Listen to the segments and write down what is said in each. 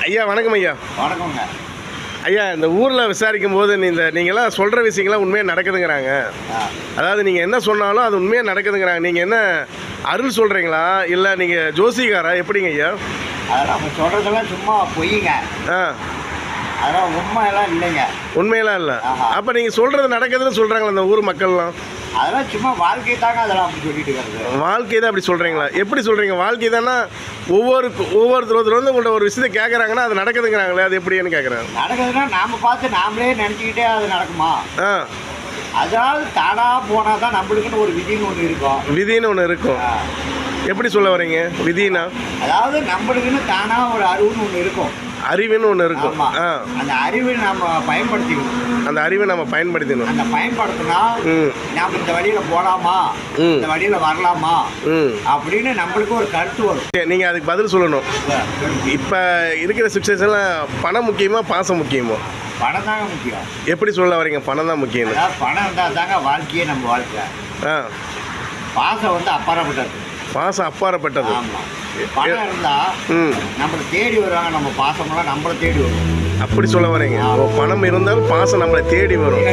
ஐயா வணக்கம் ஐயா. வணக்கங்க ஐயா. இந்த ஊரில் விசாரிக்கும் போது நீங்கள்லாம் சொல்கிற விஷயங்கள்லாம் உண்மையாக நடக்குதுங்கிறாங்க. அதாவது நீங்கள் என்ன சொன்னாலும் அது உண்மையாக நடக்குதுங்கிறாங்க. நீங்கள் என்ன அருள் சொல்கிறீங்களா இல்லை நீங்கள் ஜோசிகாரா எப்படிங்க ஐயா? அதெல்லாம் நம்ம சொல்கிறதெல்லாம் சும்மா பொய்யுங்க. அதெல்லாம் உண்மையெல்லாம் இல்லைங்க. உண்மையெல்லாம் இல்லை. அப்போ நீங்கள் சொல்கிறது நடக்குதுன்னு சொல்கிறாங்களா இந்த ஊர் மக்கள்லாம்? அதெல்லாம் சும்மா வாழ்க்கை தாங்க. அதெல்லாம் அப்படி சொல்லிட்டு இருக்கிறது வாழ்க்கை தான் அப்படி சொல்கிறீங்களா? எப்படி சொல்கிறீங்க? வாழ்க்கை தானே ஒவ்வொருத்தர் வந்து உங்கள்கிட்ட ஒரு விஷயத்தை கேட்குறாங்கன்னா அது நடக்குதுங்கிறாங்களே, அது எப்படின்னு கேட்குறேன். நடக்குதுன்னா நாம் பார்த்து நாமளே நினச்சிக்கிட்டே அது நடக்குமா? அதாவது தானாக போனால் தான் நம்மளுக்குன்னு ஒரு விதின்னு ஒன்று இருக்கும். விதின்னு ஒன்று இருக்கும். எப்படி சொல்ல வரீங்க விதினா? அதாவது நம்மளுக்குன்னு தானாக ஒரு அறிவுன்னு ஒன்று இருக்கும். அறிவுன்னு ஒன்று இருக்கும். அந்த அறிவை நம்ம பயன்படுத்திக்கணும். அந்த அறிவை நம்ம பயன்படுத்தணும். அந்த பயன்படுத்தினா நாம் இந்த வழியில் போகலாமா, இந்த வழியில் வரலாமா அப்படின்னு நம்மளுக்கு ஒரு கருத்து வரும். நீங்கள் அதுக்கு பதில் சொல்லணும். இப்போ இருக்கிற சுச்சுவேஷனில் பணம் முக்கியமா பாசம் முக்கியமா? பணம் தாங்க முக்கியம். எப்படி சொல்ல வரீங்க பணம் தான் முக்கியம்? பணம் இருந்தால் தாங்க வாழ்க்கையே நம்ம வாழ்க்கை. பாசம் வந்து அப்பாற்பட்டது. பாசம் அப்பாற்பட்டது. ஆமாம். பணம் இருந்தால் நம்மளை தேடி வருவாங்க. நம்ம பாசமெல்லாம் நம்மளை தேடி வரும். அப்படி சொல்ல வரீங்க? பணம் இருந்தால் பாசம் நம்மளை தேடி வரும்.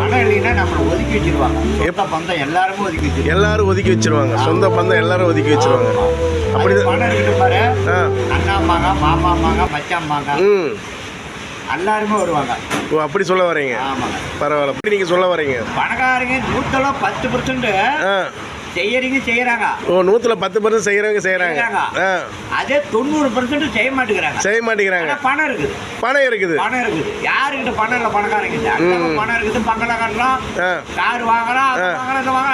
பணம் இல்லைன்னா நம்மளை ஒதுக்கி வச்சிருவாங்க. சொந்த பந்தம் எல்லாருமே ஒதுக்கி வச்சிருவாங்க. எல்லாரும் ஒதுக்கி வச்சிருவாங்க. சொந்த பந்தம் எல்லாரும் ஒதுக்கி வச்சிருவாங்க. அப்படி பணம் இருக்குது பாரு. அண்ணாம்மாங்க, மாமாம்மாங்க, மச்சாம்மாங்க எல்லாருமே வருவாங்க. ஓ, அப்படி சொல்ல வரீங்க? ஆமாங்க. பரவாயில்ல. அப்படி நீங்கள் சொல்ல வரீங்க பணக்காரங்க 10% செய்யறாங்க. ஓ, 110% செய்யறாங்க. அதே 90% செய்ய மாட்டேங்கிறாங்க. பணம் இருக்குது. யாருக்கிட்ட பணம் இல்லை? பணக்காரங்க பணம் இருக்குது. பங்களா கட்டலாம், கார் வாங்கலாம்,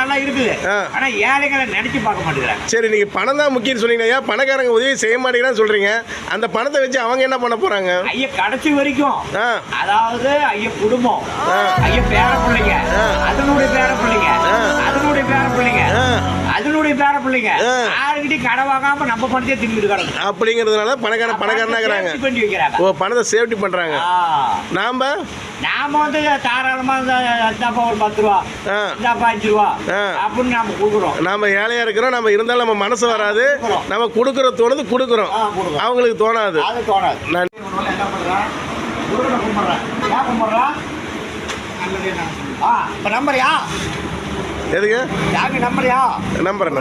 எல்லாம் இருக்குது. ஆனா ஏழைகளை நினைச்சு பார்க்க மாட்டேங்கிறாங்க. சரி, நீங்க பணம் தான் முக்கியம் சொன்னீங்க. பணக்காரங்க உதவி செய்ய மாட்டேங்கிறான்னு சொல்றீங்க. அந்த பணத்தை வச்சு அவங்க என்ன பண்ண போறாங்க? ஐயா கடைசி வரைக்கும், அதாவது ஐயா குடும்பம், ஐயா பேர பிள்ளைங்க, அதனுடைய பேர பிள்ளைங்க, யாருக்கிட்டையும் கடை வாங்காம நம்ம பணத்தை திரும்பி இருக்காங்க. அப்படிங்கிறதுனால பணக்காரனாகிறாங்க. ஓ, பணத்தை சேஃப்டி பண்றாங்க. நாம வந்து தாராளமா இந்தாப்பா ஒரு 10 ரூபா, இந்தாப்பா 5 ரூபா அப்படின்னு நாம கொடுக்குறோம். நாம ஏழையா இருக்கிறோம். நம்ம இருந்தாலும் நம்ம மனசு வராது. நம்ம கொடுக்குற தோணுது கொடுக்குறோம். அவங்களுக்கு தோணாது. நான் என்ன பண்றேன்? குருடனை கும்பிடுறேன். ஏன் கும்பிடுறேன்? இப்ப நம்பரையா? எதுக்கு யாருக்கு நம்பரையா? நம்புறேன்.